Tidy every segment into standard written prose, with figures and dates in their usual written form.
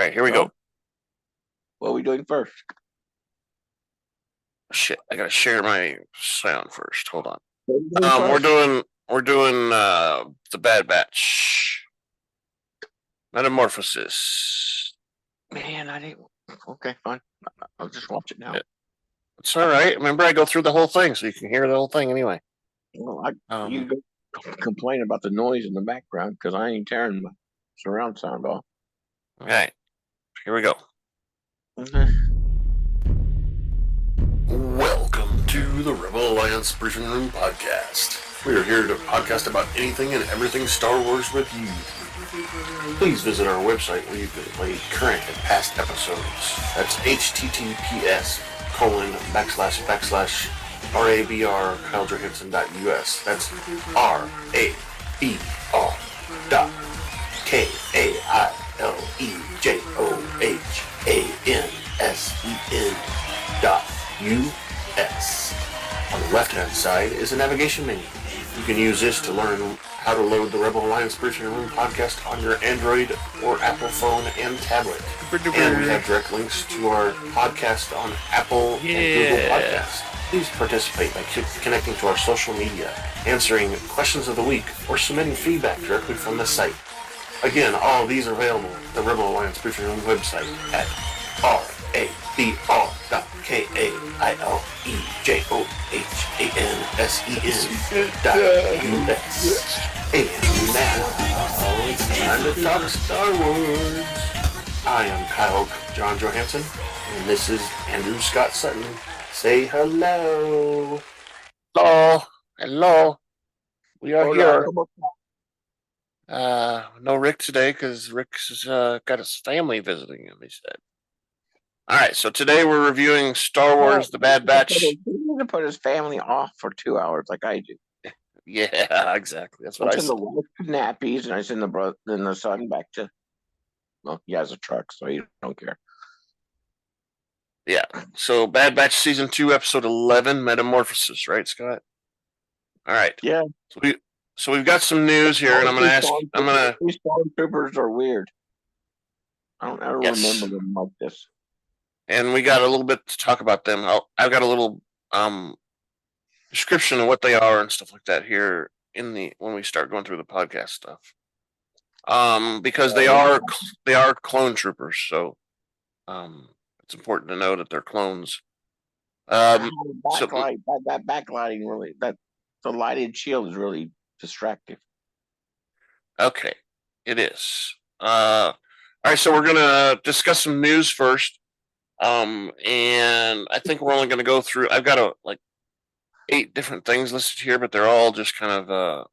right, here we go. What are we doing first? Shit, I gotta share my sound first. Hold on. We're doing the Bad Batch. Metamorphosis. Man, I didn't. Okay, fine. I'll just watch it now. It's all right. Remember, I go through the whole thing, so you can hear the whole thing anyway. Well, you go complain about the noise in the background because I ain't tearing my surround sound off. Okay, here we go. Welcome to the Rebel Alliance Briefing Room Podcast. We are here to podcast about anything and everything Star Wars with you. Please visit our website where you can play current and past episodes. That's https://RABR KyleJohansson.us. That's RABR.KyleJohansson.us. On the left-hand side is a navigation menu. You can use this to learn how to load the Rebel Alliance Briefing Room podcast on your Android or Apple phone and tablet. And we have direct links to our podcast on Apple and Google Podcasts. Please participate by connecting to our social media, answering questions of the week, or submitting feedback directly from the site. Again, all of these are available at the Rebel Alliance Briefing Room website at RABR.KyleJohansson.us. And now, it's time to talk Star Wars. I am Kyle John Johansson, and this is Andrew Scott Sutton. Say hello. Hello. We are here. No Rick today because Rick's got his family visiting him, he said. All right, so today we're reviewing Star Wars: The Bad Batch. He's going to put his family off for 2 hours like I do. Yeah, exactly. That's what I send the wife to nappies, and I send the son back to. Well, he has a truck, so he don't care. Yeah. So Bad Batch Season 2, Episode 11, Metamorphosis, right, Scott? All right. Yeah. So we've got some news here, and I'm going to ask. These stormtroopers are weird. I don't ever remember them like this. And we got a little bit to talk about them. I've got a little description of what they are and stuff like that here when we start going through the podcast stuff. Because they are clone troopers, so it's important to know that they're clones. That backlighting really, the lighted shield is really distracting. Okay, it is. All right, so we're gonna discuss some news first. And I think we're only going to go through. I've got 8 different things listed here, but they're all just kind of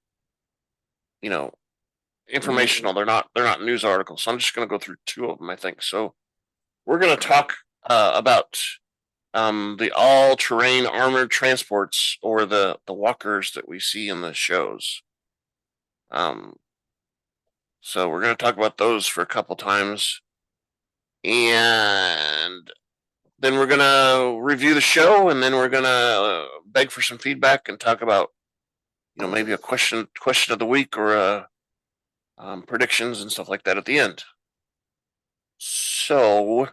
informational. They're not news articles. So I'm just going to go through 2 of them, I think. So we're going to talk about the all-terrain armored transports, or the walkers that we see in the shows. So we're going to talk about those for a couple times. And then we're going to review the show, and then we're going to beg for some feedback and talk about, maybe a question of the week, or predictions and stuff like that at the end. So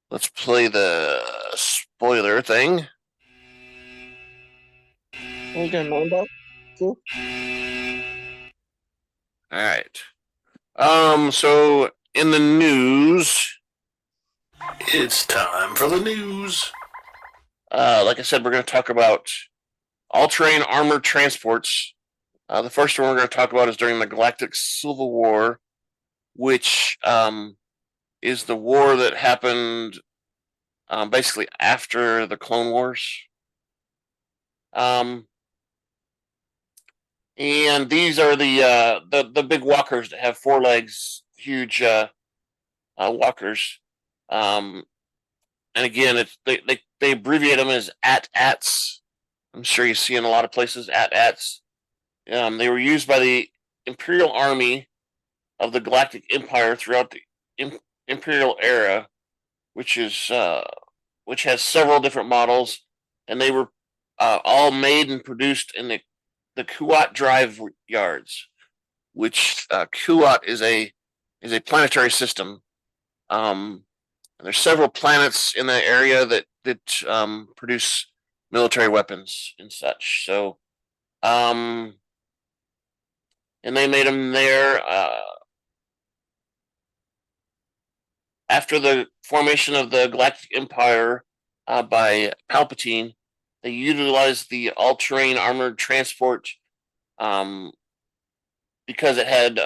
let's play the spoiler thing. All right. So in the news, it's time for the news. Like I said, we're going to talk about all-terrain armored transports. The first one we're going to talk about is during the Galactic Civil War, which is the war that happened basically after the Clone Wars. And these are the big walkers that have 4 legs, huge walkers. And again, they abbreviate them as AT-ATs. I'm sure you see in a lot of places AT-ATs. They were used by the Imperial Army of the Galactic Empire throughout the Imperial era, which has several different models, and they were all made and produced in the Kuat Drive yards, which Kuat is a planetary system There's several planets in that area that produce military weapons and such. So, and they made them there. After the formation of the Galactic Empire by Palpatine, they utilized the all-terrain armored transport because it had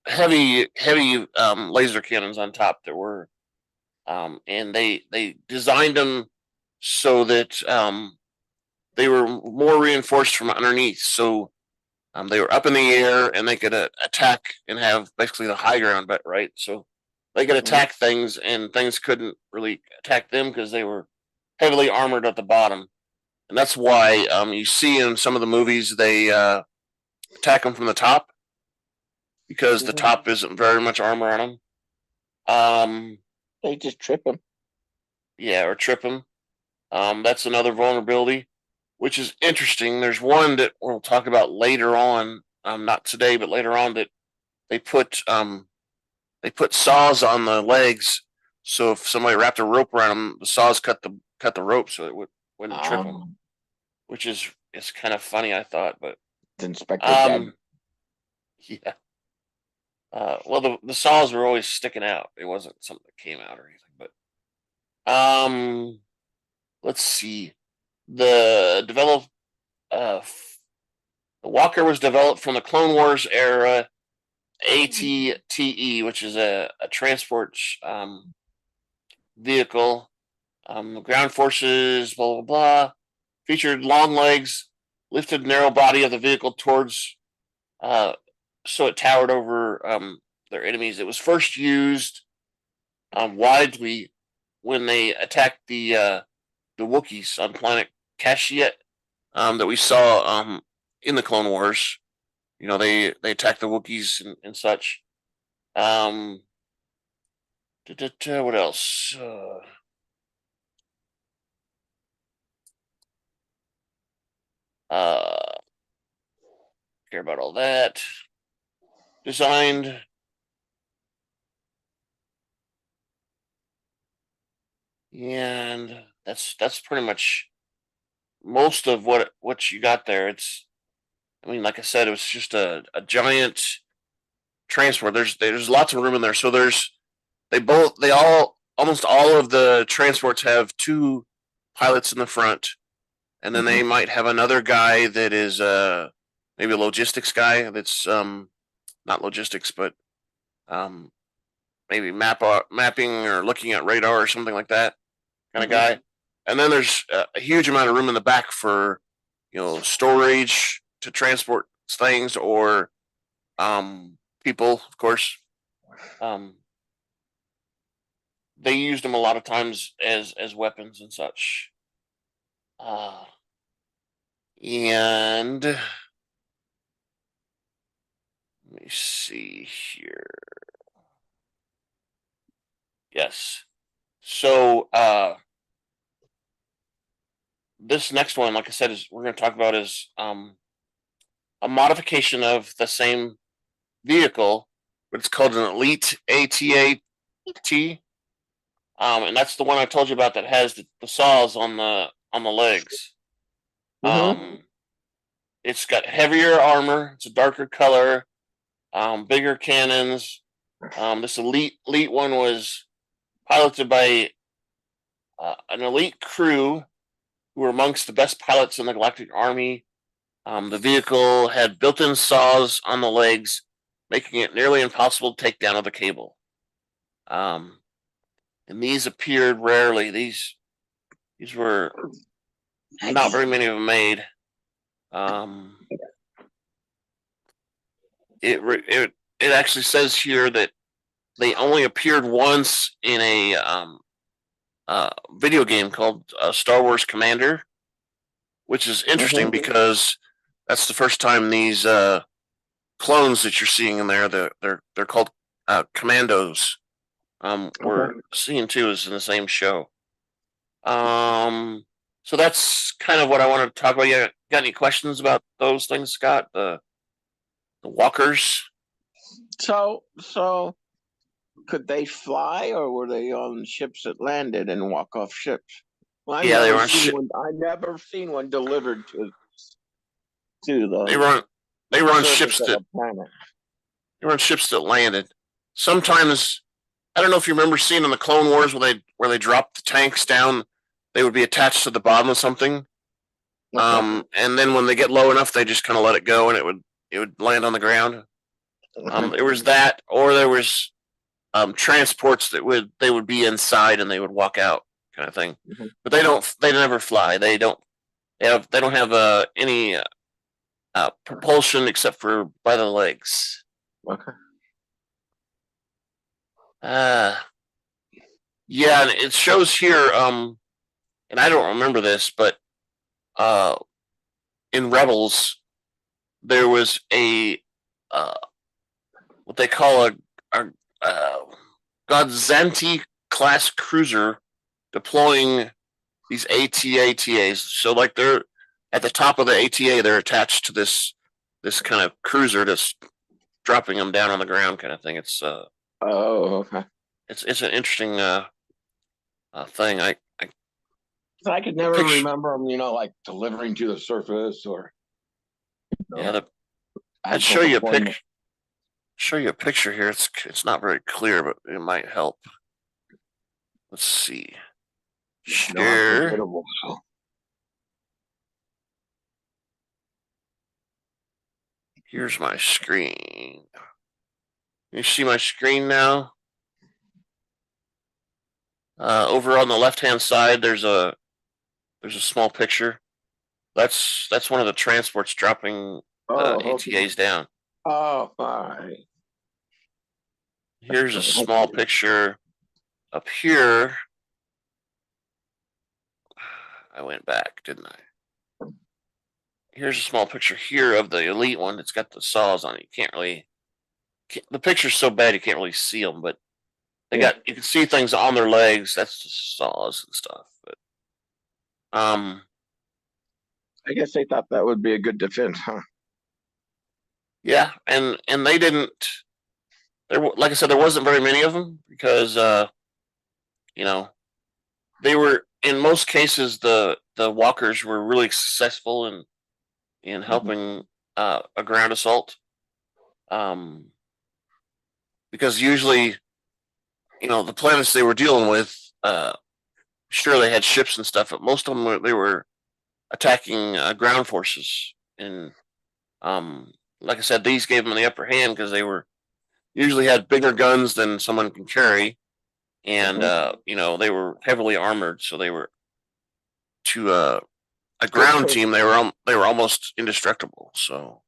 heavy laser cannons on top that were, and they designed them so that they were more reinforced from underneath. So they were up in the air and they could attack and have basically the high ground, but right. So they could attack things and things couldn't really attack them because they were heavily armored at the bottom. And that's why you see in some of the movies they attack them from the top because the top isn't very much armor on them. They just trip them. Yeah, or trip them. That's another vulnerability, which is interesting. There's one that we'll talk about later on, not today, but later on, that they put saws on the legs, so if somebody wrapped a rope around them, the saws cut the rope so it wouldn't trip them, which is it's kind of funny, I thought, but Inspector yeah. Well, the saws were always sticking out. It wasn't something that came out or anything, but let's see. The Walker was developed from the Clone Wars era ATTE, which is a transport vehicle. Ground forces, blah blah blah. Featured long legs, lifted narrow body of the vehicle towards, so it towered over their enemies. It was first used widely when they attacked the Wookiees on planet Kashyyyk that we saw in the Clone Wars. You know, they attacked the Wookiees and such. What else? Care about all that. Designed. And that's pretty much most of what you got there. I mean, like I said, it was just a giant transport. There's lots of room in there. So almost all of the transports have two pilots in the front, and then they might have another guy that is maybe a logistics guy that's not logistics, but maybe mapping or looking at radar or something like that kind of guy. And then there's a huge amount of room in the back for storage to transport things or people, of course. They used them a lot of times as weapons and such. And let me see here. Yes. So this next one, like I said, is we're going to talk about is a modification of the same vehicle, but it's called an Elite ATAT. And that's the one I told you about that has the saws on the legs. It's got heavier armor. It's a darker color. Bigger cannons. This elite one was piloted by an elite crew who were amongst the best pilots in the Galactic Army. The vehicle had built-in saws on the legs, making it nearly impossible to take down with a cable. And these appeared rarely. These were not very many of them made. It actually says here that they only appeared once in a video game called Star Wars Commander, which is interesting because that's the first time these clones that you're seeing in there, they're called commandos. We're seeing too is in the same show. So that's kind of what I wanted to talk about. You got any questions about those things, Scott? The walkers. So could they fly, or were they on ships that landed and walk off ships? Well, Yeah, they were on ship. I never seen one delivered to They the were on. They were on surface ships of that. a planet. They were on ships that landed. Sometimes I don't know if you remember seeing in the Clone Wars where they dropped the tanks down. They would be attached to the bottom of something. Okay. And then when they get low enough, they just kind of let it go, and it would land on the ground. There was that, or there was transports that they would be inside and they would walk out, kind of thing. Mhm. But they never fly. They don't have any propulsion except for by the legs. Okay. Yeah, and it shows here. And I don't remember this, but uh, in Rebels there was a what they call a Godzanti class cruiser deploying these ATATAs. So like they're at the top of the ATA, they're attached to this kind of cruiser that's dropping them down on the ground, kind of thing. It's Oh, okay. it's an interesting thing. So I could never picture, remember them, like delivering to the surface or. yeah, I I'd had show some you deployment. a picture here. It's not very clear, but it might help. Let's see. No, I'm Share. forgettable. So. Here's my screen. You see my screen now? Over on the left hand side, there's a small picture. That's one of the transports dropping the Oh, okay. ATAs down. Oh, fine. Here's a small picture up here. I went back, didn't I? Here's a small picture here of the elite one. It's got the saws on it. You can't really. The picture's so bad you can't really see them, but you can see things on their legs. That's just saws and stuff. But I guess they thought that would be a good defense, huh? yeah, and they didn't. Like I said, there wasn't very many of them because you know they were in most cases the walkers were really successful in helping a ground assault. Um, because usually the planets they were dealing with, sure they had ships and stuff, but most of them they were attacking ground forces, and like I said, these gave them the upper hand because they were usually had bigger guns than someone can carry, and they were heavily armored, so they were to a ground team they were almost indestructible. So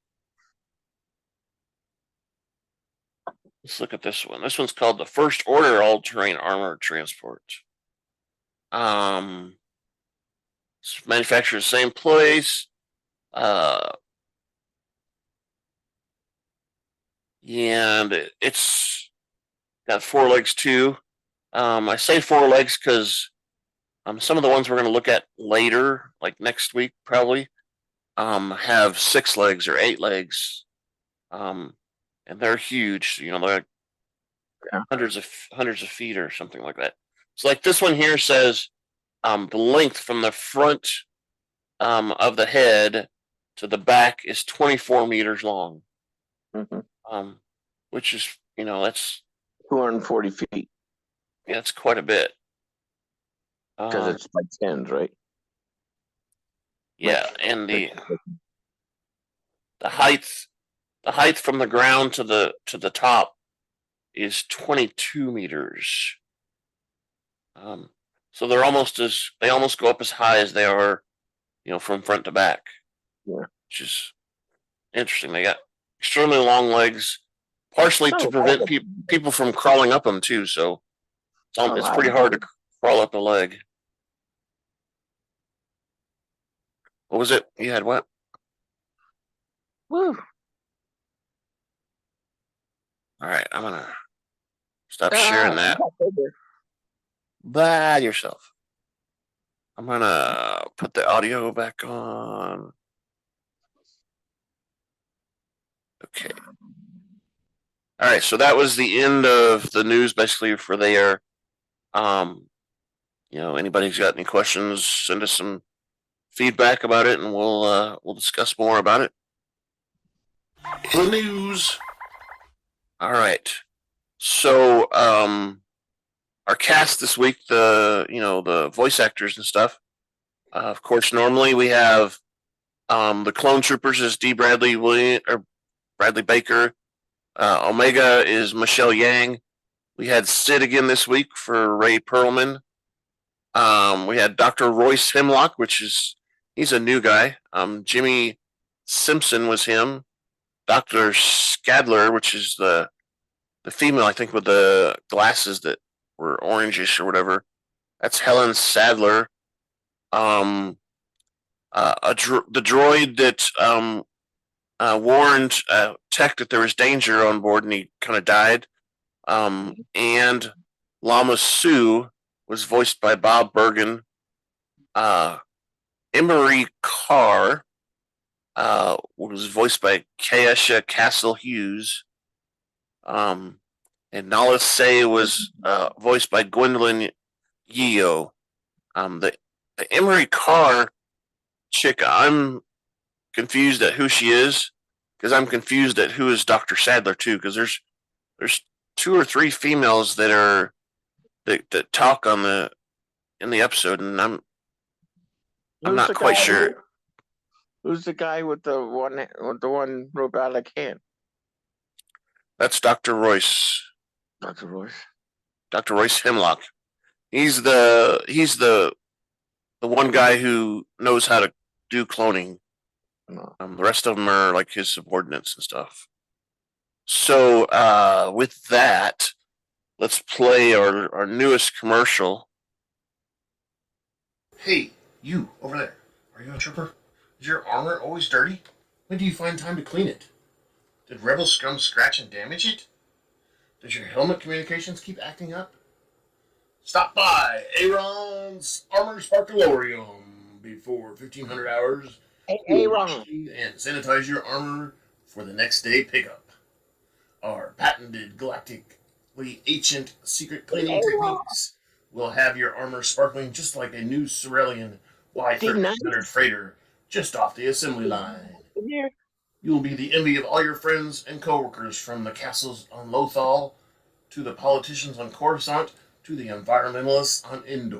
let's look at this one. This one's called the First Order All Terrain Armored Transport. It's manufactured the same place. And it's got four legs too. I say four legs because some of the ones we're going to look at later, like next week probably, have six legs or eight legs, and they're huge. They're hundreds of feet or something like that. So like this one here says the length from the front of the head to the back is 24 meters long, which is that's 240 feet. Yeah, it's quite a bit. Because it's by tens, right? Yeah, and the height from the ground to the top is 22 meters. So they almost go up as high as they are, from front to back. Yeah, which is interesting. They got extremely long legs, partially to prevent people from crawling up them too. So it's pretty hard to crawl up a leg. What was it? You had what? Woo. All right, I'm gonna stop sharing that. By yourself. I'm gonna put the audio back on. Okay. All right, so that was the end of the news, basically for there. Anybody who's got any questions, send us some feedback about it, and we'll discuss more about it. The news. All right. So, our cast this week, the voice actors and stuff. Of course, normally we have the Clone Troopers is D. Bradley Baker. Omega is Michelle Yang. We had Sid again this week for Rhea Perlman. We had Dr. Royce Hemlock, he's a new guy. Jimmi Simpson was him. Dr. Scalder, which is the female, I think, with the glasses that were orangish or whatever. That's Helen Sadler. The droid that warned Tech that there was danger on board, and he kind of died. And Lama Sue was voiced by Bob Bergen. Emerie Karr was voiced by Keisha Castle-Hughes. And Nala Say was voiced by Gwendoline Yeo. The Emerie Karr chick, I'm confused at who she is, because I'm confused at who is Dr. Sadler too, because there's 2 or 3 females that talk in the episode, and I'm not quite sure. Who's the guy with the one robotic hand? That's Dr. Royce. Dr. Royce. Dr. Royce Hemlock. He's the one guy who knows how to do cloning. No. The rest of them are like his subordinates and stuff. So with that, let's play our newest commercial. Hey, you over there. Are you a trooper? Is your armor always dirty? When do you find time to clean it? Did Rebel Scum scratch and damage it? Does your helmet communications keep acting up? Stop by Aaron's Armor Sparkalorium before 1500 hours. Hey, Aaron. And sanitize your armor for the next day pickup. Our patented galactically ancient secret cleaning techniques will have your armor sparkling just like a new Cerulean Y-1300 freighter just off the assembly line. Yeah. You'll be the envy of all your friends and coworkers, from the castles on Lothal to the politicians on Coruscant to the environmentalists on Endor.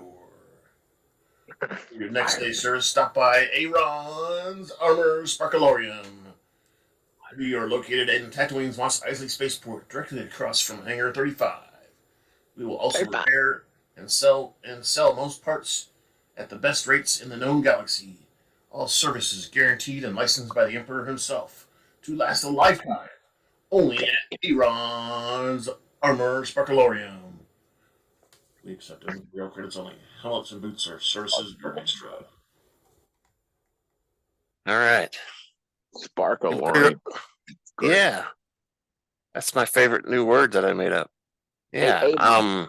For your next day service, stop by Aaron's Armor Sparkalorium. We are located in Tatooine's Mos Eisley Spaceport, directly across from Hangar 35. We will also repair and sell most parts at the best rates in the known galaxy. All services guaranteed and licensed by the Emperor himself to last a lifetime. Only at Aaron's Armor Sparkalorium. We accept real credits only. Helmets and boots are services are extra. All right. Sparkalorium. Yeah. That's my favorite new word that I made up. Yeah.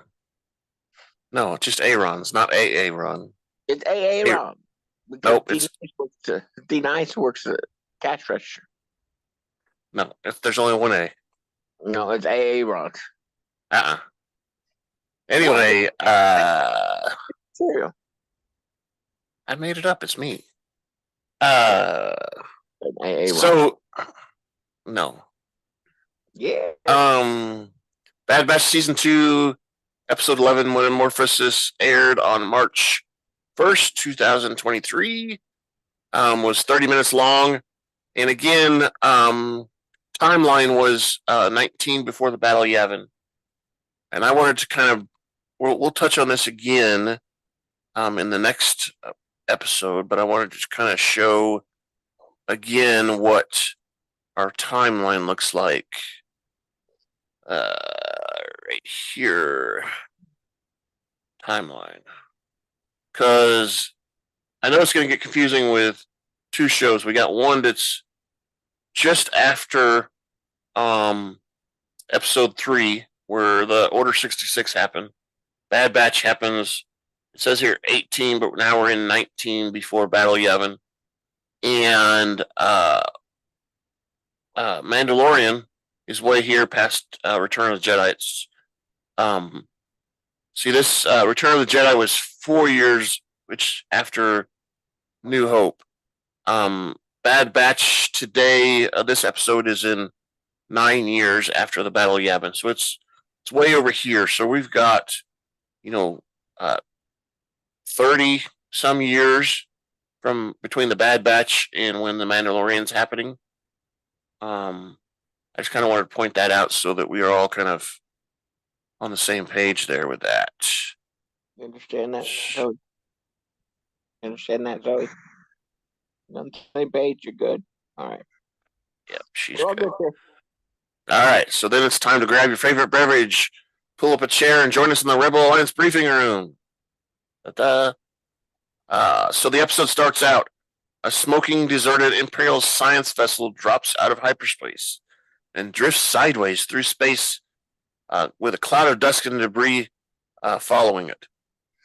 No, just Aaron's, not Aaron. It's Aaron. Nope, it's D9 works at cash register. No, if there's only one A. No, it's Aaron. Anyway, Cereal. I made it up. It's me. So no. Yeah. Bad Batch Season 2, Episode 11, Metamorphosis, aired on March 1st, 2023. Was 30 minutes long. And again, timeline was 19 before the Battle of Yavin. And I wanted to kind of, we'll touch on this again in the next episode, but I wanted to kind of show again what our timeline looks like. Right here. Timeline. Because I know it's going to get confusing with 2 shows. We got one that's just after episode 3, where the Order 66 happened. Bad Batch happens. It says here 18, but now we're in 19 before Battle of Yavin. And Mandalorian is way here past Return of the Jedi. It's, see, this Return of the Jedi was 4 years, which after New Hope. Bad Batch today, this episode is in 9 years after the Battle of Yavin, so it's way over here. So we've got, 30 some years from between the Bad Batch and when the Mandalorian's happening. I just kind of wanted to point that out so that we are all kind of on the same page there with that. You understand that, Zoe? You understand that, Zoe? On the same page, you're good. All right. Yep, she's We're all good. here. All right, so then it's time to grab your favorite beverage, pull up a chair, and join us in the Rebel Alliance briefing room. So the episode starts out. A smoking, deserted Imperial science vessel drops out of hyperspace and drifts sideways through space with a cloud of dust and debris following it.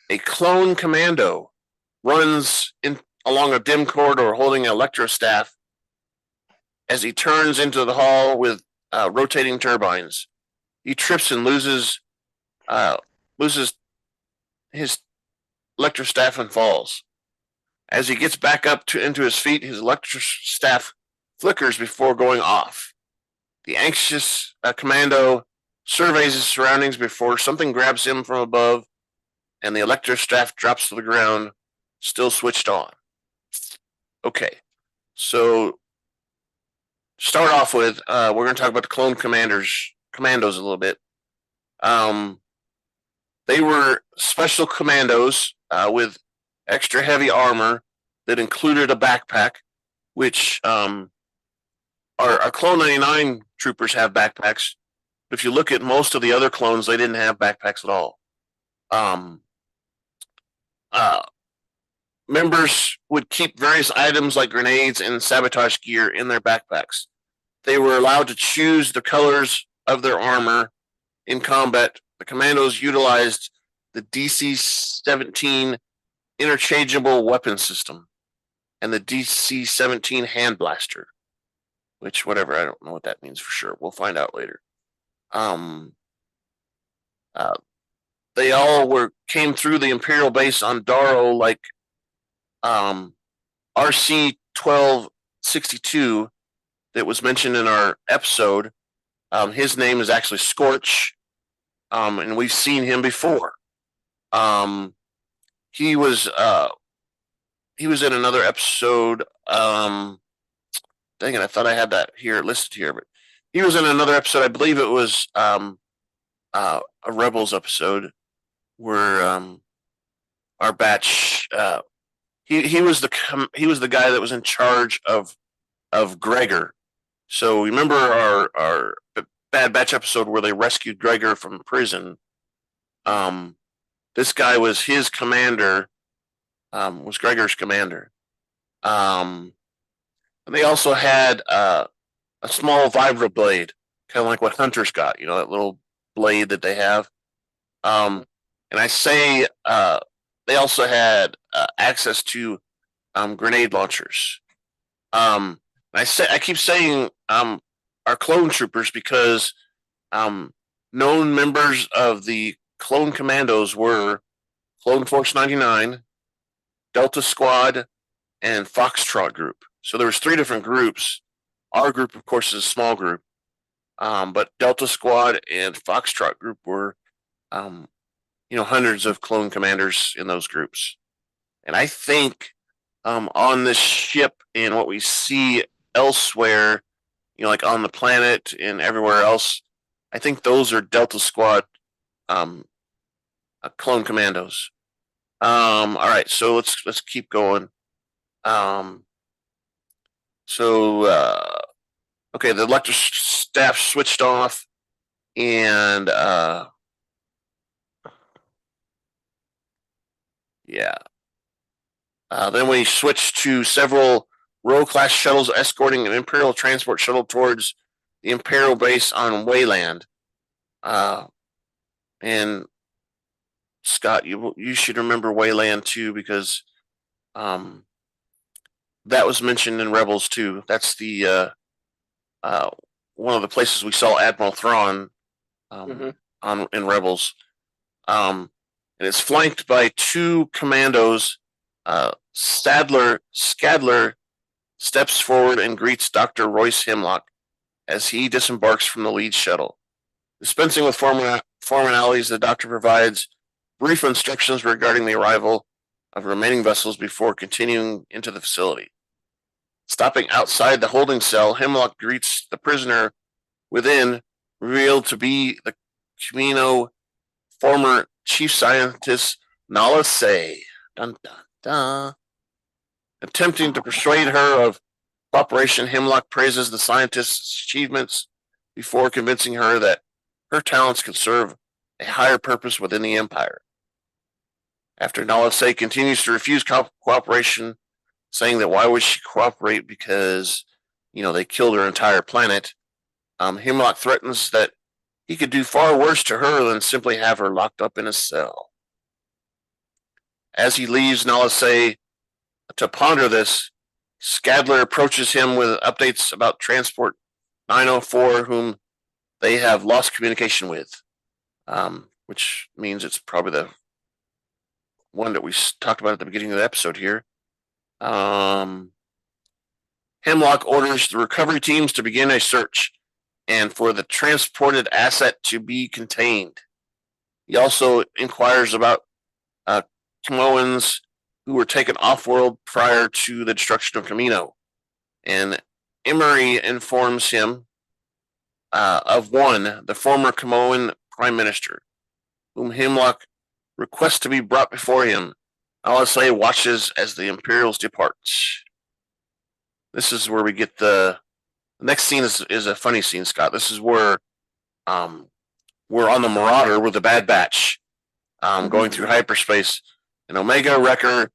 A clone commando runs along a dim corridor holding an electrostaff as he turns into the hall with rotating turbines. He trips and loses his electrostaff and falls. As he gets back up into his feet, his electrostaff flickers before going off. The anxious commando surveys his surroundings before something grabs him from above, and the electrostaff drops to the ground, still switched on. Okay, so start off with, we're going to talk about the clone commandos a little bit. They were special commandos with extra heavy armor that included a backpack, which our Clone 99 troopers have backpacks. But if you look at most of the other clones, they didn't have backpacks at all. Members would keep various items like grenades and sabotage gear in their backpacks. They were allowed to choose the colors of their armor in combat. The commandos utilized the DC-17 interchangeable weapon system and the DC-17 hand blaster, which, whatever, I don't know what that means for sure. We'll find out later. They all came through the Imperial base on Darrow like RC-1262 that was mentioned in our episode. His name is actually Scorch, and we've seen him before. He was in another episode. Dang it, I thought I had that here listed here, but he was in another episode. I believe it was a Rebels episode where our batch. He was the guy that was in charge of Gregor. So remember our Bad Batch episode where they rescued Gregor from prison. This guy was his commander. Was Gregor's commander. And they also had a small vibra blade, kind of like what Hunter's got. That little blade that they have. And I say they also had access to grenade launchers. I keep saying our clone troopers because known members of the clone commandos were Clone Force 99, Delta Squad, and Foxtrot Group. So there was 3 different groups. Our group, of course, is a small group, but Delta Squad and Foxtrot Group were, hundreds of clone commanders in those groups. And I think on this ship and what we see elsewhere, like on the planet and everywhere else, I think those are Delta Squad clone commandos. All right, so let's keep going. Okay, the electric staff switched off, and then we switched to several Row-class shuttles escorting an Imperial transport shuttle towards the Imperial base on Wayland. And Scott, you should remember Wayland too, because that was mentioned in Rebels too. That's the one of the places we saw Admiral Thrawn in Rebels. And it's flanked by 2 commandos. Sadler steps forward and greets Dr. Royce Hemlock as he disembarks from the lead shuttle. Dispensing with formalities, the doctor provides brief instructions regarding the arrival of remaining vessels before continuing into the facility. Stopping outside the holding cell, Hemlock greets the prisoner within, revealed to be the Kamino former chief scientist Nala Se. Dun, dun, dun. Attempting to persuade her of cooperation, Hemlock praises the scientist's achievements before convincing her that her talents could serve a higher purpose within the Empire. After Nala Se continues to refuse cooperation, saying that why would she cooperate because, they killed her entire planet, Hemlock threatens that he could do far worse to her than simply have her locked up in a cell. As he leaves Nala Se to ponder this, Scalder approaches him with updates about Transport 904, whom they have lost communication with, which means it's probably the one that we talked about at the beginning of the episode here. Hemlock orders the recovery teams to begin a search and for the transported asset to be contained. He also inquires about Camoans who were taken off-world prior to the destruction of Kamino. And Emerie informs him of one, the former Camoan prime minister, whom Hemlock requests to be brought before him. Nala watches as the Imperials depart. This is where we get the next scene is a funny scene, Scott. This is where we're on the Marauder with the Bad Batch going through hyperspace. And Omega and Wrecker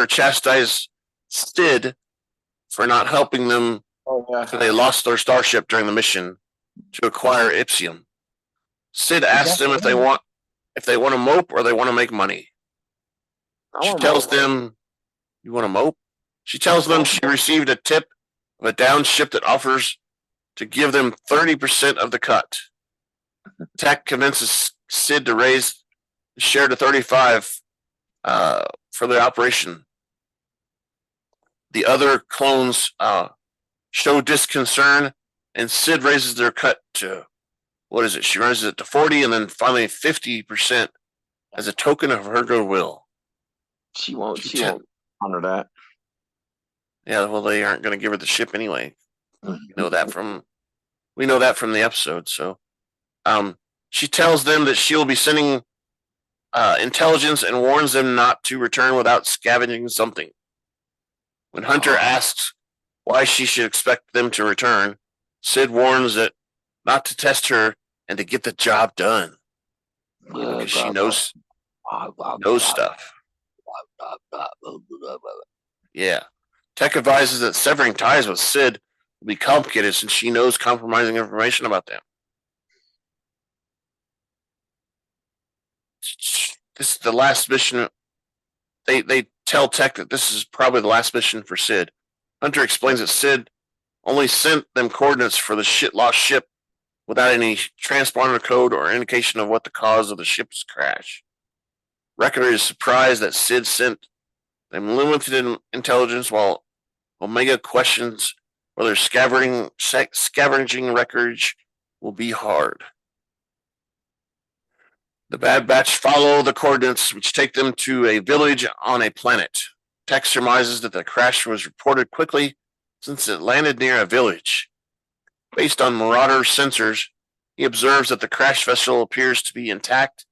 chastise Sid for not helping them after they lost their starship during the mission to acquire Ipsium. Sid asks them if they want to mope or they want to make money. She tells them, "You want to mope?" She tells them she received a tip of a downed ship that offers to give them 30% of the cut. Tech convinces Sid to raise the share to 35 for the operation. The other clones show disconcern, and Sid raises their cut to, what is it? She raises it to 40 and then finally 50% as a token of her goodwill. She won't honor that. Yeah, well, they aren't going to give her the ship anyway. We know that from the episode. So, she tells them that she'll be sending intelligence and warns them not to return without scavenging something. When Hunter asks why she should expect them to return, Sid warns that not to test her and to get the job done. Because she knows stuff. Yeah. Tech advises that severing ties with Sid will be complicated since she knows compromising information about them. This is the last mission. They tell Tech that this is probably the last mission for Sid. Hunter explains that Sid only sent them coordinates for the lost ship without any transponder code or indication of what the cause of the ship's crash. Wrecker is surprised that Sid sent them limited intelligence, while Omega questions whether scavenging wreckage will be hard. The Bad Batch follow the coordinates, which take them to a village on a planet. Tech surmises that the crash was reported quickly since it landed near a village. Based on Marauder sensors, he observes that the crash vessel appears to be intact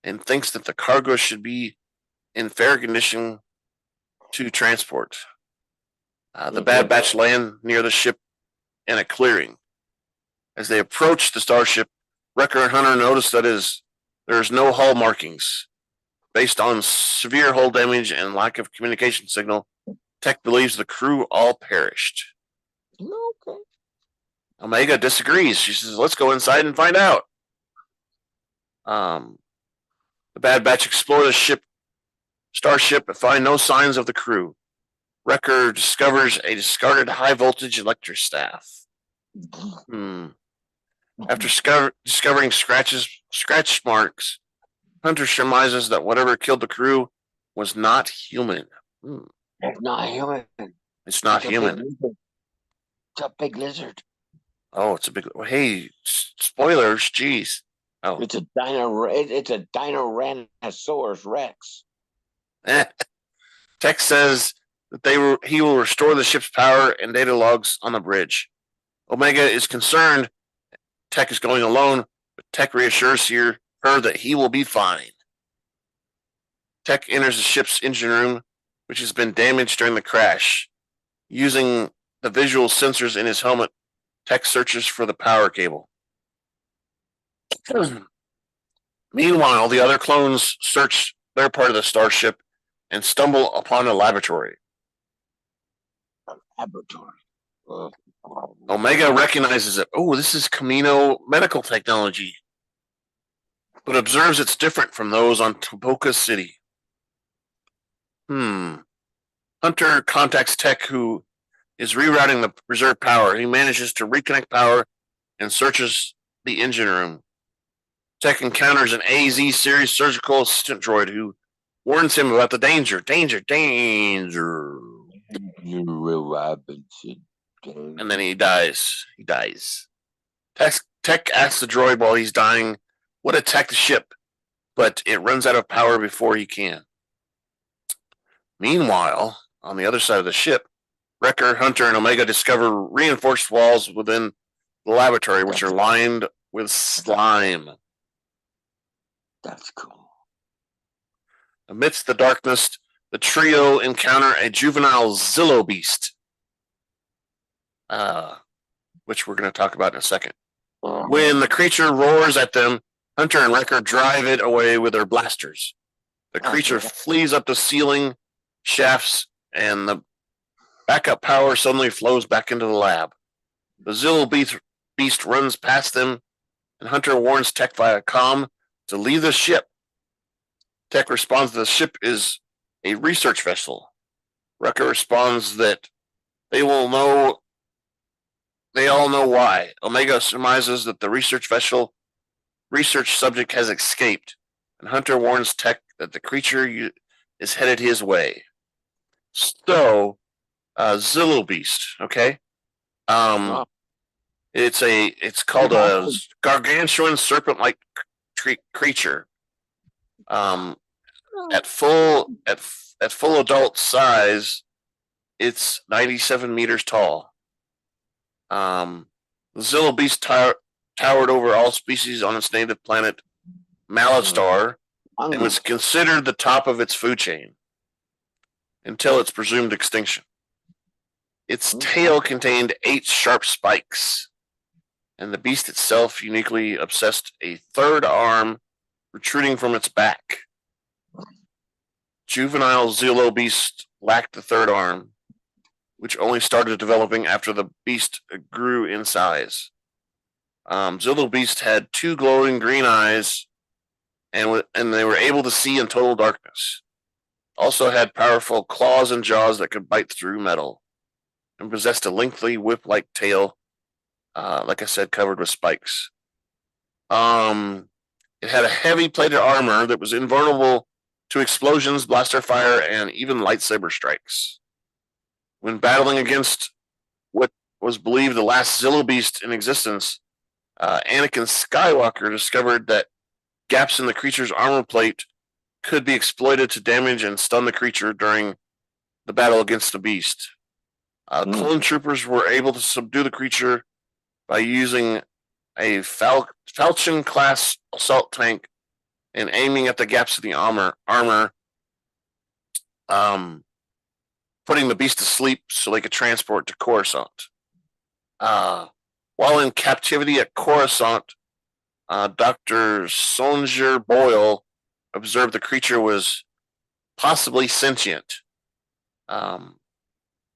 and thinks that the cargo should be in fair condition to transport. The Bad Batch land near the ship in a clearing. As they approach the starship, Wrecker and Hunter notice that there is no hull markings. Based on severe hull damage and lack of communication signal, Tech believes the crew all perished. Okay. Omega disagrees. She says, "Let's go inside and find out." The Bad Batch explore the starship but find no signs of the crew. Wrecker discovers a discarded high voltage electric staff. After discovering scratch marks, Hunter surmises that whatever killed the crew was not human. It's not human. It's not human. It's a big lizard. Oh, it's a big. Hey, spoilers! Jeez. Oh, It's a Dinosaurus Rex. Tech says that he will restore the ship's power and data logs on the bridge. Omega is concerned Tech is going alone, but Tech reassures her that he will be fine. Tech enters the ship's engine room, which has been damaged during the crash. Using the visual sensors in his helmet, Tech searches for the power cable. Meanwhile, the other clones search their part of the starship and stumble upon a laboratory. Omega recognizes it. Oh, this is Camino medical technology, but observes it's different from those on Toboka City. Hunter contacts Tech, who is rerouting the reserve power. He manages to reconnect power and searches the engine room. Tech encounters an AZ series surgical assistant droid who warns him about the danger. And then he dies. Tech asks the droid while he's dying what attacked the ship, but it runs out of power before he can. Meanwhile, on the other side of the ship, Wrecker, Hunter, and Omega discover reinforced walls within the laboratory, which are lined with slime. That's cool. Amidst the darkness, the trio encounter a juvenile Zillo Beast, which we're going to talk about in a second. When the creature roars at them, Hunter and Wrecker drive it away with their blasters. The creature flees up the ceiling shafts, and the backup power suddenly flows back into the lab. The Zillo Beast runs past them, and Hunter warns Tech via comm to leave the ship. Tech responds that the ship is a research vessel. Wrecker responds that they all know why. Omega surmises that the research subject has escaped, and Hunter warns Tech that the creature is headed his way. So, Zillo Beast, okay? It's called a gargantuan serpent-like creature. At full adult size, it's 97 meters tall. The Zillo Beast towered over all species on its native planet, Malastar, and was considered the top of its food chain until its presumed extinction. Its tail contained 8 sharp spikes, and the beast itself uniquely possessed a third arm protruding from its back. Juvenile Zillo Beast lacked the third arm, which only started developing after the beast grew in size. Zillo Beast had 2 glowing green eyes, and they were able to see in total darkness. Also had powerful claws and jaws that could bite through metal, and possessed a lengthy whip-like tail, like I said, covered with spikes. It had a heavy plated armor that was invulnerable to explosions, blaster fire, and even lightsaber strikes. When battling against what was believed the last Zillo Beast in existence, Anakin Skywalker discovered that gaps in the creature's armor plate could be exploited to damage and stun the creature during the battle against the beast. Clone troopers were able to subdue the creature by using a Falchion-class assault tank and aiming at the gaps in the armor, putting the beast to sleep so they could transport to Coruscant. While in captivity at Coruscant, Dr. Songer Boyle observed the creature was possibly sentient.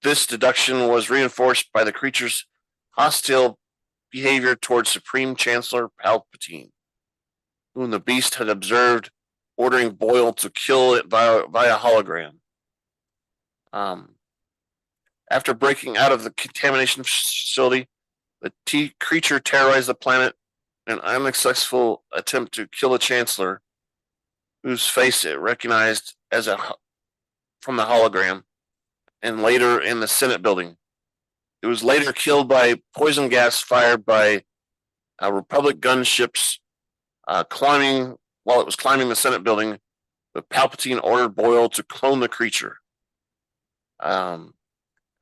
This deduction was reinforced by the creature's hostile behavior towards Supreme Chancellor Palpatine, whom the beast had observed ordering Boyle to kill it via hologram. After breaking out of the contamination facility, The creature terrorized the planet in an unsuccessful attempt to kill the Chancellor, whose face it recognized from the hologram, and later in the Senate building. It was later killed by poison gas fired by Republic gunships climbing while it was climbing the Senate building. But Palpatine ordered Boyle to clone the creature. Then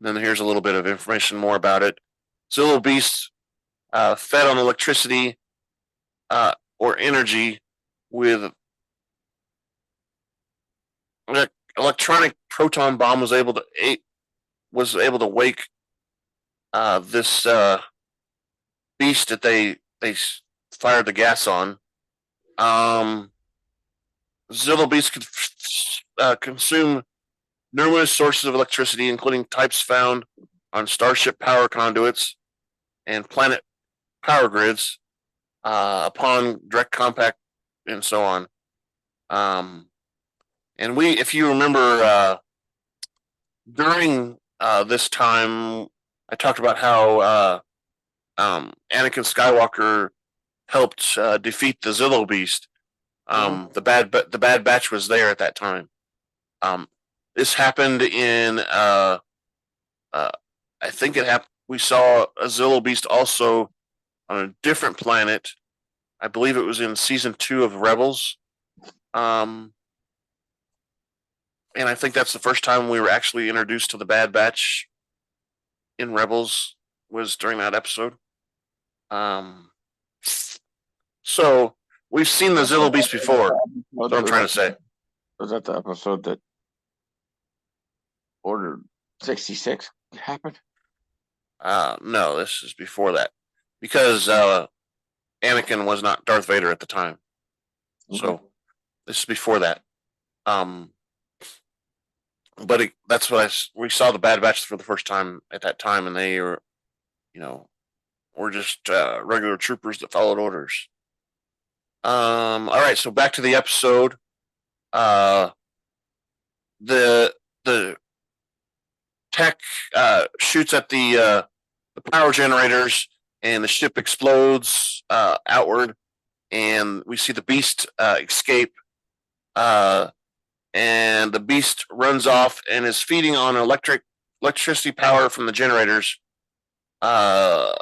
here's a little bit of information more about it. Zillo Beast fed on electricity or energy with an electronic proton bomb was able to wake this beast that they fired the gas on. Zillo Beast could consume numerous sources of electricity, including types found on starship power conduits and planet power grids upon direct contact and so on. And if you remember, during this time, I talked about how Anakin Skywalker helped defeat the Zillo Beast. The Bad Batch was there at that time. This happened in I think it happened. We saw a Zillo Beast also on a different planet. I believe it was in season 2 of Rebels. And I think that's the first time we were actually introduced to the Bad Batch in Rebels, was during that episode. So we've seen the Zillo Beast before. That's what I'm trying to say. Was that the episode that Order 66 happened? No, this is before that. Because Anakin was not Darth Vader at the time. So this is before that. But that's what we saw the Bad Batch for the first time at that time, and they were, were just regular troopers that followed orders. All right, so back to the episode. The tech shoots at the power generators, and the ship explodes outward, and we see the Beast escape. And the Beast runs off and is feeding on electricity power from the generators. Hole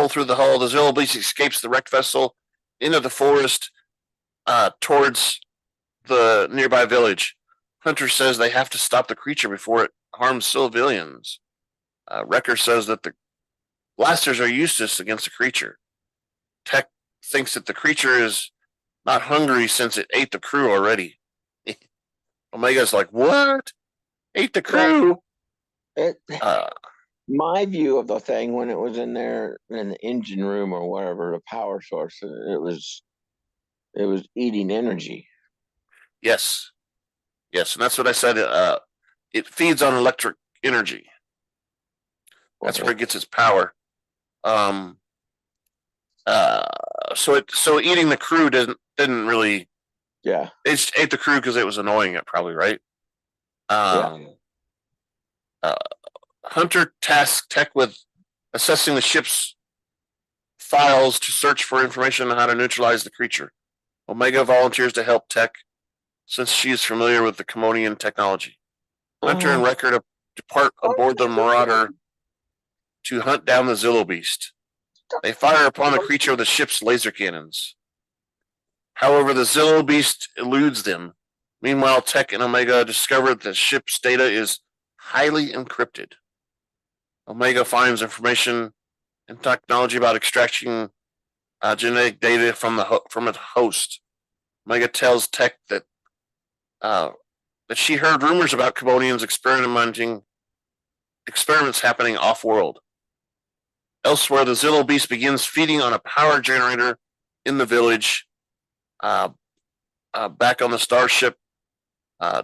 through the hull, the Zillo Beast escapes the wrecked vessel into the forest towards the nearby village. Hunter says they have to stop the creature before it harms civilians. Wrecker says that the blasters are useless against the creature. Tech thinks that the creature is not hungry since it ate the crew already. Omega's like, what? Ate the crew? My view of the thing, when it was in there in the engine room or whatever, the power source, it was eating energy. Yes, and that's what I said. It feeds on electric energy. That's where it gets its power. So eating the crew didn't really. Yeah. It just ate the crew because it was annoying it, probably, right? Hunter tasks Tech with assessing the ship's files to search for information on how to neutralize the creature. Omega volunteers to help Tech since she is familiar with the Commonian technology. Hunter and Wrecker depart aboard the Marauder to hunt down the Zillo Beast. They fire upon the creature with the ship's laser cannons. However, the Zillo Beast eludes them. Meanwhile, Tech and Omega discover that the ship's data is highly encrypted. Omega finds information and technology about extracting genetic data from its host. Omega tells Tech that she heard rumors about Cambodians experiments happening off-world. Elsewhere, the Zillo Beast begins feeding on a power generator in the village. Back on the starship,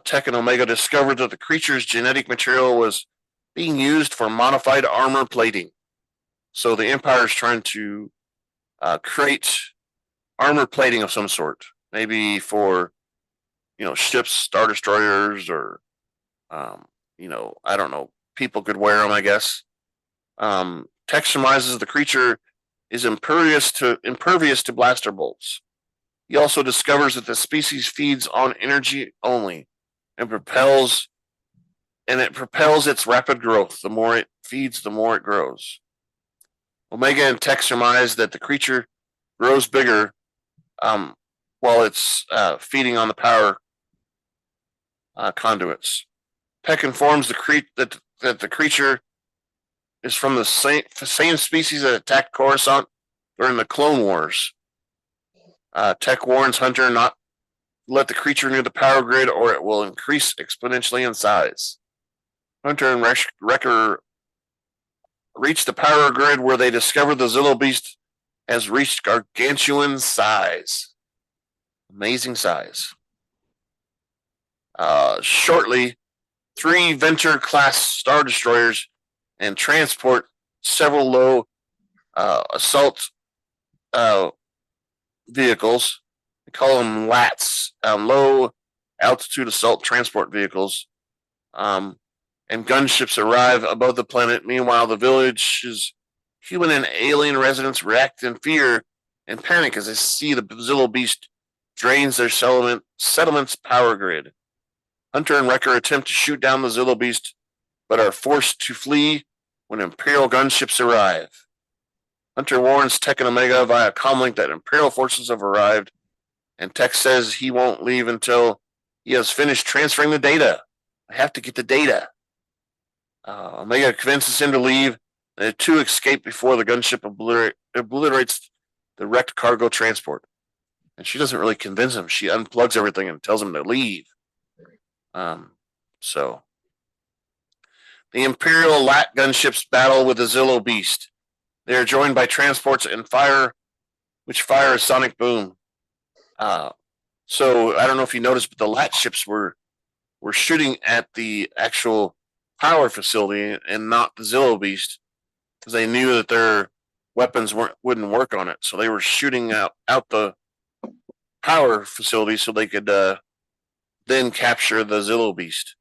Tech and Omega discovered that the creature's genetic material was being used for modified armor plating. So the Empire is trying to create armor plating of some sort, maybe for ships, star destroyers, or I don't know. People could wear them, I guess. Tech surmises the creature is impervious to blaster bolts. He also discovers that the species feeds on energy only and propels its rapid growth. The more it feeds, the more it grows. Omega and Tech surmise that the creature grows bigger while it's feeding on the power conduits. Tech informs that the creature is from the same species that attacked Coruscant during the Clone Wars. Tech warns Hunter not to let the creature near the power grid or it will increase exponentially in size. Hunter and Wrecker reach the power grid where they discover the Zillo Beast has reached gargantuan size. Amazing size. Shortly, 3 Venture-class Star Destroyers and transport several low assault vehicles. They call them LATs, low altitude assault transport vehicles. And gunships arrive above the planet. Meanwhile, the village's human and alien residents react in fear and panic as they see the Zillo Beast drains their settlement's power grid. Hunter and Wrecker attempt to shoot down the Zillo Beast, but are forced to flee when Imperial gunships arrive. Hunter warns Tech and Omega via comlink that Imperial forces have arrived, and Tech says he won't leave until he has finished transferring the data. I have to get the data. Omega convinces him to leave, and the two escape before the gunship obliterates the wrecked cargo transport. And she doesn't really convince him. She unplugs everything and tells him to leave. So the Imperial LAT gunships battle with the Zillo Beast. They are joined by transports and which fire a sonic boom. So I don't know if you noticed, but the LAT ships were shooting at the actual power facility and not the Zillo Beast because they knew that their weapons wouldn't work on it. So they were shooting out the power facility so they could then capture the Zillo Beast.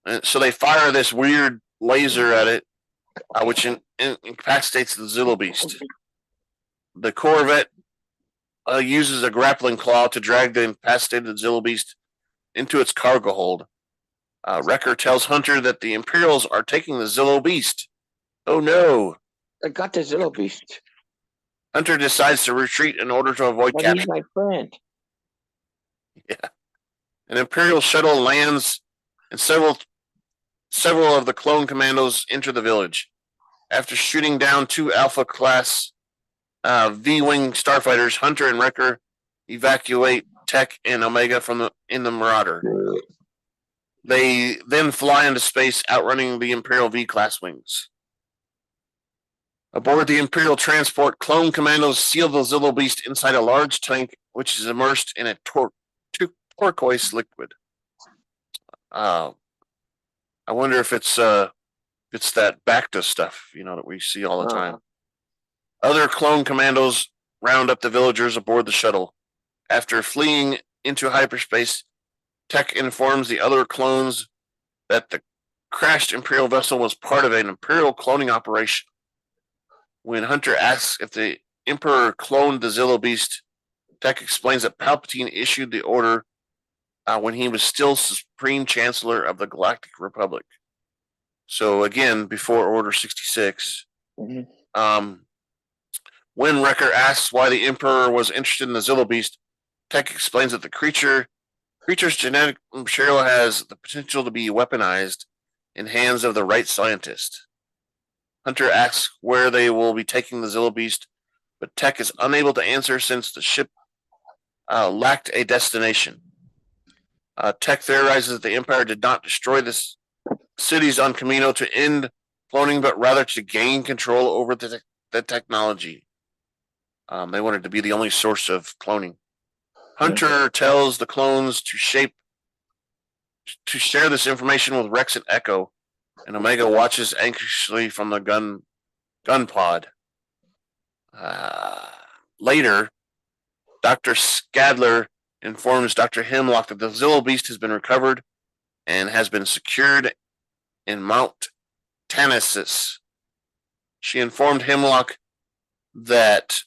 And so they fire this weird laser at it, which incapacitates the Zillo Beast. The Corvette uses a grappling claw to drag the incapacitated Zillo Beast into its cargo hold. Wrecker tells Hunter that the Imperials are taking the Zillo Beast. Oh no! I got the Zillo Beast. Hunter decides to retreat in order to avoid But capture. he's my friend. Yeah. An Imperial shuttle lands, and several of the clone commandos enter the village. After shooting down 2 Alpha class V-wing starfighters, Hunter and Wrecker evacuate Tech and Omega in the Marauder. They then fly into space, outrunning the Imperial V-class wings. Aboard the Imperial transport, clone commandos seal the Zillo Beast inside a large tank, which is immersed in a turquoise liquid. I wonder if it's that Bacta stuff, that we see all the time. Other clone commandos round up the villagers aboard the shuttle. After fleeing into hyperspace, Tech informs the other clones that the crashed Imperial vessel was part of an Imperial cloning operation. When Hunter asks if the Emperor cloned the Zillo Beast, Tech explains that Palpatine issued the order when he was still Supreme Chancellor of the Galactic Republic. So again, before Order 66. Mm-hmm. When Wrecker asks why the Emperor was interested in the Zillo Beast, Tech explains that the creature's genetic material has the potential to be weaponized in hands of the right scientist. Hunter asks where they will be taking the Zillo Beast, but Tech is unable to answer since the ship lacked a destination. Tech theorizes that the Empire did not destroy the cities on Kamino to end cloning, but rather to gain control over the technology. They wanted to be the only source of cloning. Hunter tells the clones to share this information with Rex and Echo, and Omega watches anxiously from the gun pod. Later, Dr. Scalder informs Dr. Hemlock that the Zillo Beast has been recovered, and has been secured in Mount Tanasis, She informed Hemlock that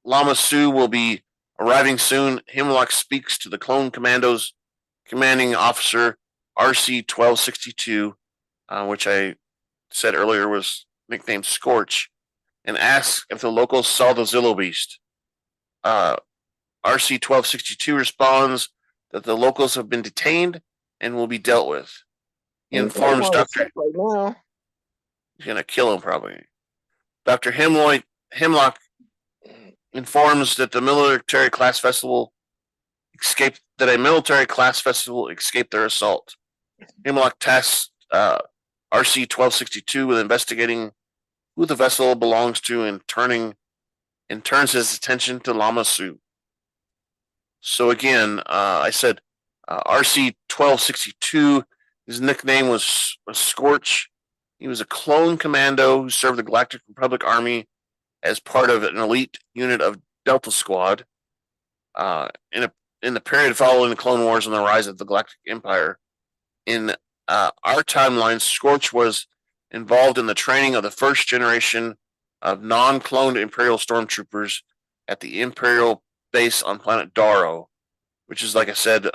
Lama Su will be arriving soon. Hemlock speaks to the Clone Commandos commanding officer RC-1262, which I said earlier was nicknamed Scorch, and asks if the locals saw the Zillo Beast. RC-1262 responds that the locals have been detained and will be dealt with. He informs Dr. Right now. He's going to kill him probably. Dr. Hemlock informs that a military class vessel escaped their assault. Hemlock tasks RC-1262 with investigating who the vessel belongs to and turns his attention to Lama Su. So again, I said RC-1262, his nickname was Scorch. He was a clone commando who served the Galactic Republic Army as part of an elite unit of Delta Squad in the period following the Clone Wars and the rise of the Galactic Empire. In our timeline, Scorch was involved in the training of the first generation of non-cloned Imperial stormtroopers at the Imperial base on planet Daro, which is, like I said,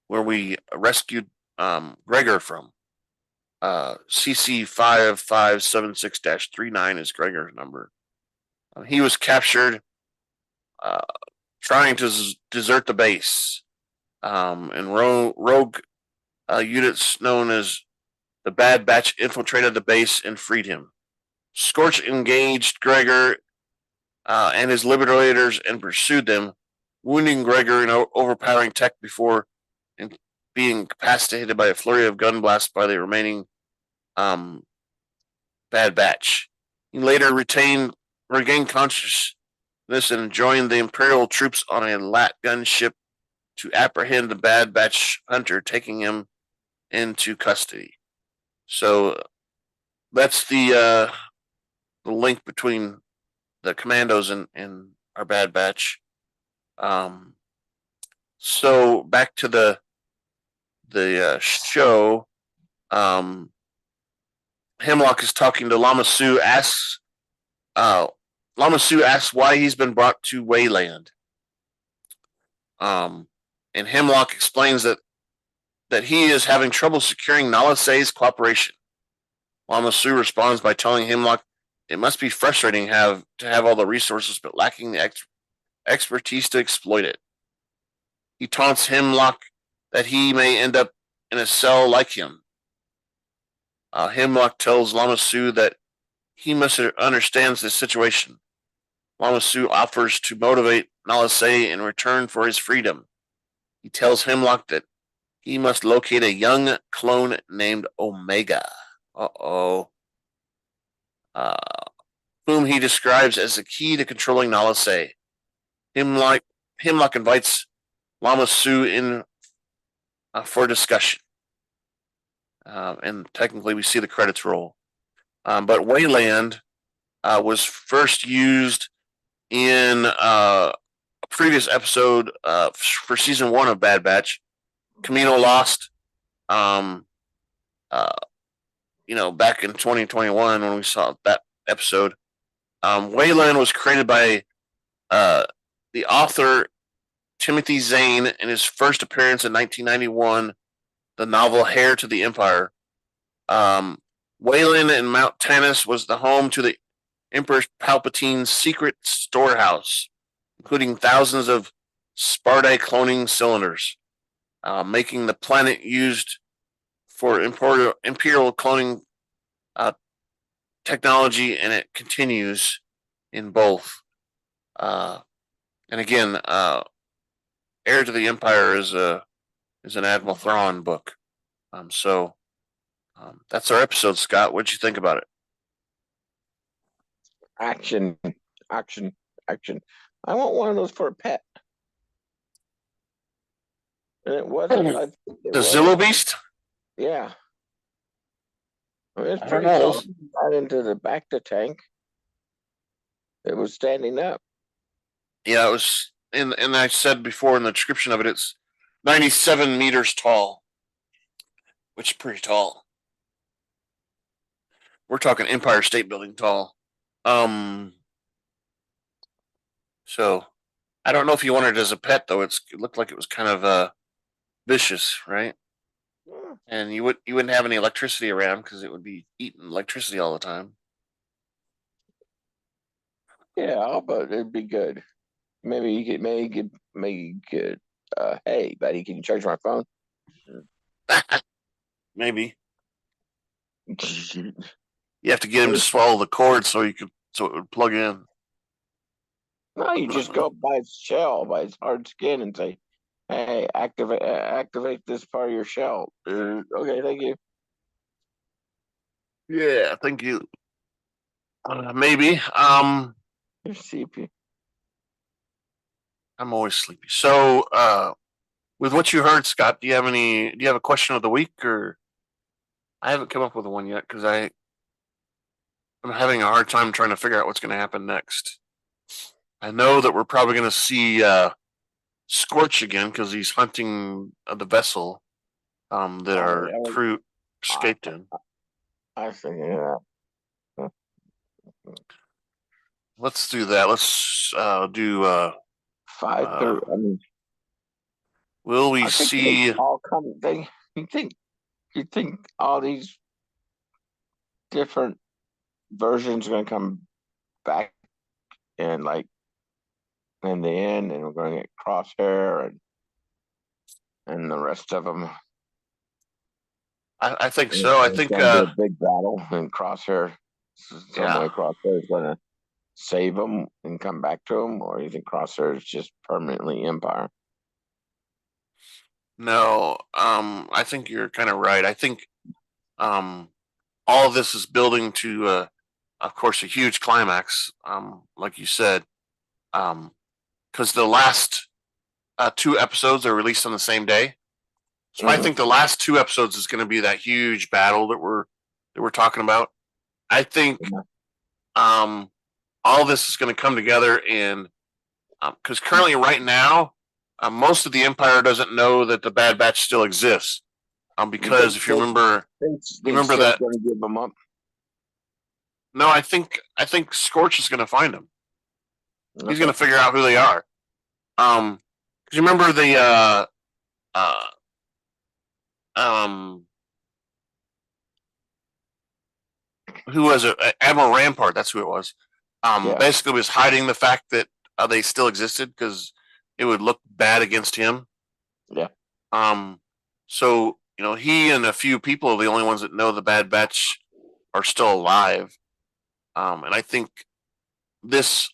where we rescued Gregor from. CC5576-39 is Gregor's number. He was captured trying to desert the base, and rogue units known as the Bad Batch infiltrated the base and freed him. Scorch engaged Gregor and his liberators and pursued them, wounding Gregor in overpowering tech before being incapacitated by a flurry of gun blasts by the remaining Bad Batch. He later regained consciousness and joined the Imperial troops on a lat gunship to apprehend the Bad Batch hunter, taking him into custody. So that's the link between the commandos and our Bad Batch. So back to the show. Hemlock is talking to Lama Su. Lama Su asks why he's been brought to Wayland. And Hemlock explains that he is having trouble securing Nala Se's cooperation. Lama Su responds by telling Hemlock it must be frustrating to have all the resources but lacking the expertise to exploit it. He taunts Hemlock that he may end up in a cell like him. Hemlock tells Lama Su that he must understands this situation. Lama Su offers to motivate Nala Se in return for his freedom. He tells Hemlock that he must locate a young clone named Omega. Whom he describes as the key to controlling Nala Se. Hemlock invites Lama Su in for discussion. And technically we see the credits roll. But Wayland was first used in a previous episode for season 1 of Bad Batch, Camino Lost. Back in 2021 when we saw that episode. Wayland was created by the author Timothy Zahn in his first appearance in 1991, the novel Heir to the Empire. Wayland in Mount Tannis was the home to the Emperor Palpatine's secret storehouse, including thousands of Spartae cloning cylinders, making the planet used for Imperial cloning technology, and it continues in both. And again, Heir to the Empire is an Admiral Thrawn book. So that's our episode, Scott. What'd you think about it? Action. I want one of those for a pet. And it wasn't. The Zillo Beast? Yeah. I mean, it's I pretty don't know. tall. Got into the back of the tank. It was standing up. Yeah, it was. And I said before in the description of it, it's 97 meters tall, which is pretty tall. We're talking Empire State Building tall. So I don't know if you wanted it as a pet though. It looked like it was kind of vicious, right? Yeah, And you wouldn't have any electricity around because it would be eating electricity all the time. yeah, but it'd be good. Maybe you could, hey, buddy, can you charge my phone? Maybe you have to get him to swallow the cord so it would plug in. No, you just go by its shell, by its hard skin, and say, "Hey, activate this part of your shell." Okay, thank you. Yeah, thank you. Maybe. Your CP. I'm always sleepy. So, with what you heard, Scott, do you have a question of the week, or I haven't come up with one yet because I'm having a hard time trying to figure out what's going to happen next. I know that we're probably going to see Scorch again because he's hunting the vessel that our crew escaped in. I figured that. Let's do that. Let's do 5:30. I mean, will we I think see they all come. You think all these different versions are going to come back and like in the end, and we're going to get Crosshair and the rest of them. I think so. I think it's going to be a big battle, and Crosshair, some way Crosshair is going to save them and come back to them, or you think Crosshair is just permanently Empire? no, I think you're kind of right. I think all of this is building to of course a huge climax, like you said. Because the last two episodes are released on the same day. So I think the last two episodes is going to be that huge battle that we're talking about. I think all this is going to come together, and because currently, right now, most of the Empire doesn't know that the Bad Batch still exists. Because if you remember, that going to give them up. No, I think Scorch is going to find them. Okay. He's going to figure out who they are. Because you remember the who was it? Admiral Rampart. That's who it was. Basically was hiding the fact that they still existed because it would look bad against him. Yeah. So he and a few people are the only ones that know the Bad Batch are still alive. And I think this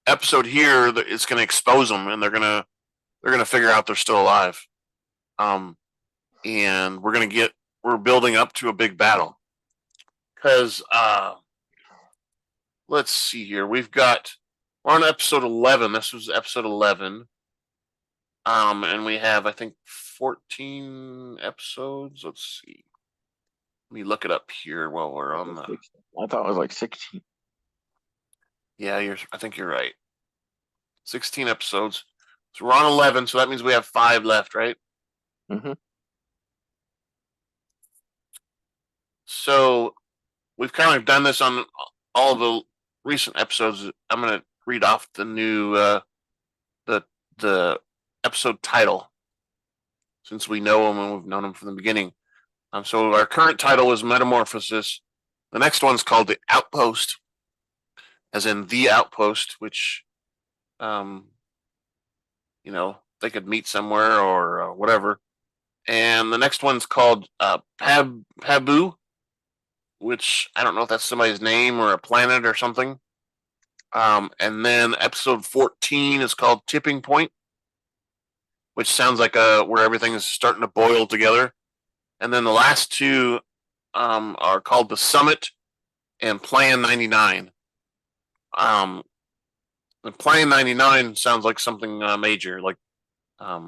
episode here is going to expose them, and they're going to figure out they're still alive. And we're building up to a big battle. Because let's see here. We're on episode 11. This was episode 11. And we have, I think, 14 episodes. Let's see. Let me look it up here while we're on the. I thought it was like 16. Yeah, I think you're right. 16 episodes. So we're on 11, so that means we have 5 left, right? Mm-hmm. So we've kind of done this on all the recent episodes. I'm going to read off the new the episode title, since we know them and we've known them from the beginning. So our current title is Metamorphosis. The next one's called The Outpost, as in The Outpost, which, they could meet somewhere or whatever. And the next one's called Pabu, which I don't know if that's somebody's name or a planet or something. And then episode 14 is called Tipping Point, which sounds like where everything is starting to boil together. And then the last two are called The Summit and Plan 99. The Plan 99 sounds like something major, like a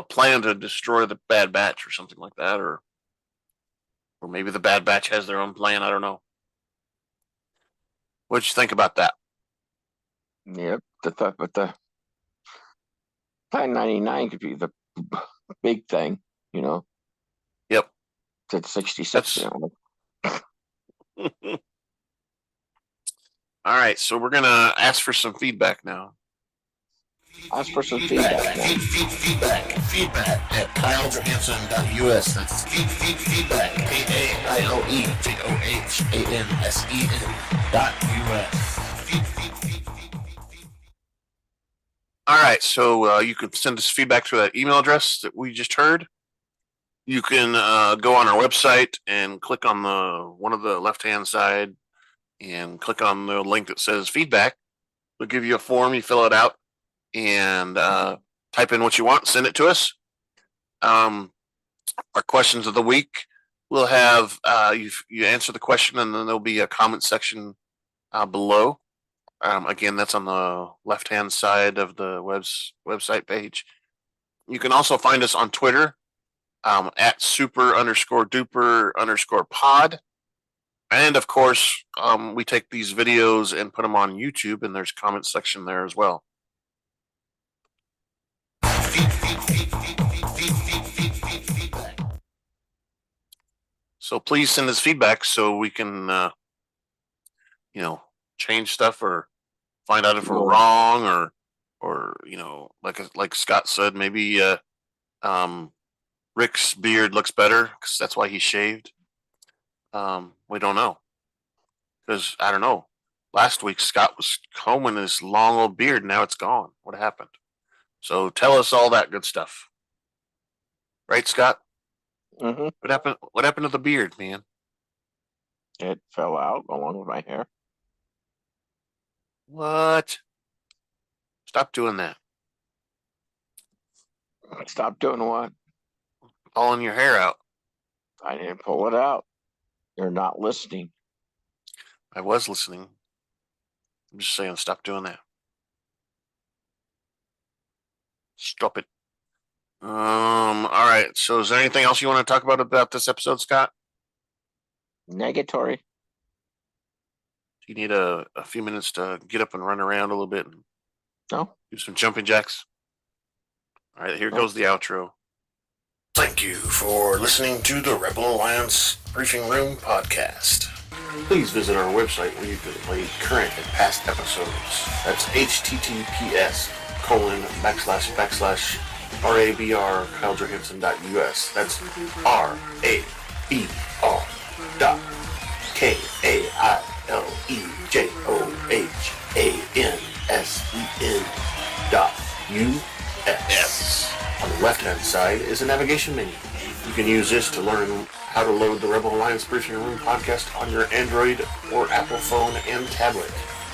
plan to destroy the Bad Batch or something like that, or maybe the Bad Batch has their own plan. I don't know. What'd you think about that? Yep, but the Plan 99 could be the big thing, Yep. It's at 66. All right, so we're gonna ask for some feedback now. Ask for some feedback now. Feedback at KyleJohansson.us. That's feedback, KyleJohansen.us. All right, so you can send us feedback to that email address that we just heard. You can go on our website and click on the one of the left-hand side and click on the link that says feedback. We'll give you a form. You fill it out and type in what you want. Send it to us. Our questions of the week. We'll have you answer the question, and then there'll be a comment section below. Again, that's on the left-hand side of the website page. You can also find us on Twitter at super_duper_pod. And of course, we take these videos and put them on YouTube, and there's a comment section there as well. So please send us feedback so we can, change stuff or find out if we're wrong, or like Scott said, maybe Rick's beard looks better because that's why he shaved. We don't know, because I don't know. Last week Scott was combing his long old beard. Now it's gone. What happened? So tell us all that good stuff, right, Scott? Mm-hmm. What happened? What happened to the beard, man? It fell out along with my hair. What? Stop doing that. Stop doing what? Pulling your hair out. I didn't pull it out. You're not listening. I was listening. I'm just saying, stop doing that. Stop it. All right. So, is there anything else you want to talk about this episode, Scott? Negatory. Do you need a few minutes to get up and run around a little bit and No. do some jumping jacks? All right. Here goes the outro. Thank you for listening to the Rebel Alliance Briefing Room podcast. Please visit our website where you can play current and past episodes. That's https://RABR KyleJohansson.us. That's RABR KyleJohansson.us. On the left-hand side is a navigation menu. You can use this to learn how to load the Rebel Alliance Briefing Room podcast on your Android or Apple phone and tablet.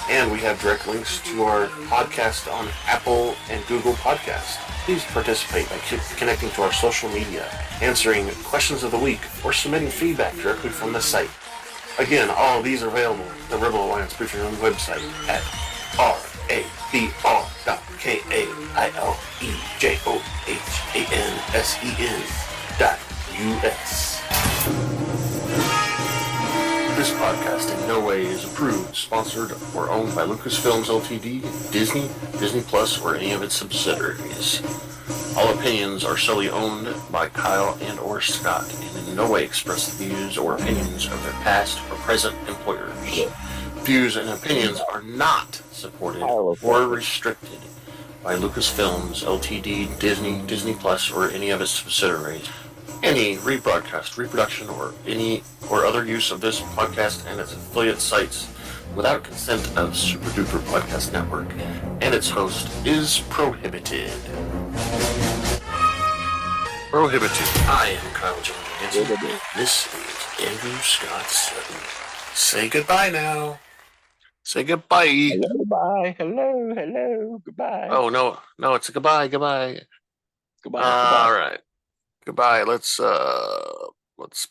And we have direct links to our podcast on Apple and Google Podcasts. Please participate by connecting to our social media, answering questions of the week, or submitting feedback directly from the site. Again, all of these are available at the Rebel Alliance Briefing Room website at RABR.KyleJohansson.us. This podcast in no way is approved, sponsored, or owned by Lucasfilms Ltd., Disney, Disney Plus, or any of its subsidiaries. All opinions are solely owned by Kyle and or Scott, and in no way express the views or opinions of their past or present employers. Views and opinions are not supported or restricted by Lucasfilms Ltd., Disney, Disney Plus, or any of its subsidiaries. Any rebroadcast, reproduction, or any or other use of this podcast and its affiliate sites without consent of Super Duper Podcast Network and its host is prohibited. Prohibited. I am Kyle Johansson. This is Andrew Scott Sutton. Say goodbye now. Say goodbye. Hello, bye. Hello, goodbye. Oh, no, it's a goodbye. Goodbye. All right. Goodbye. Let's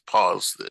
pause this.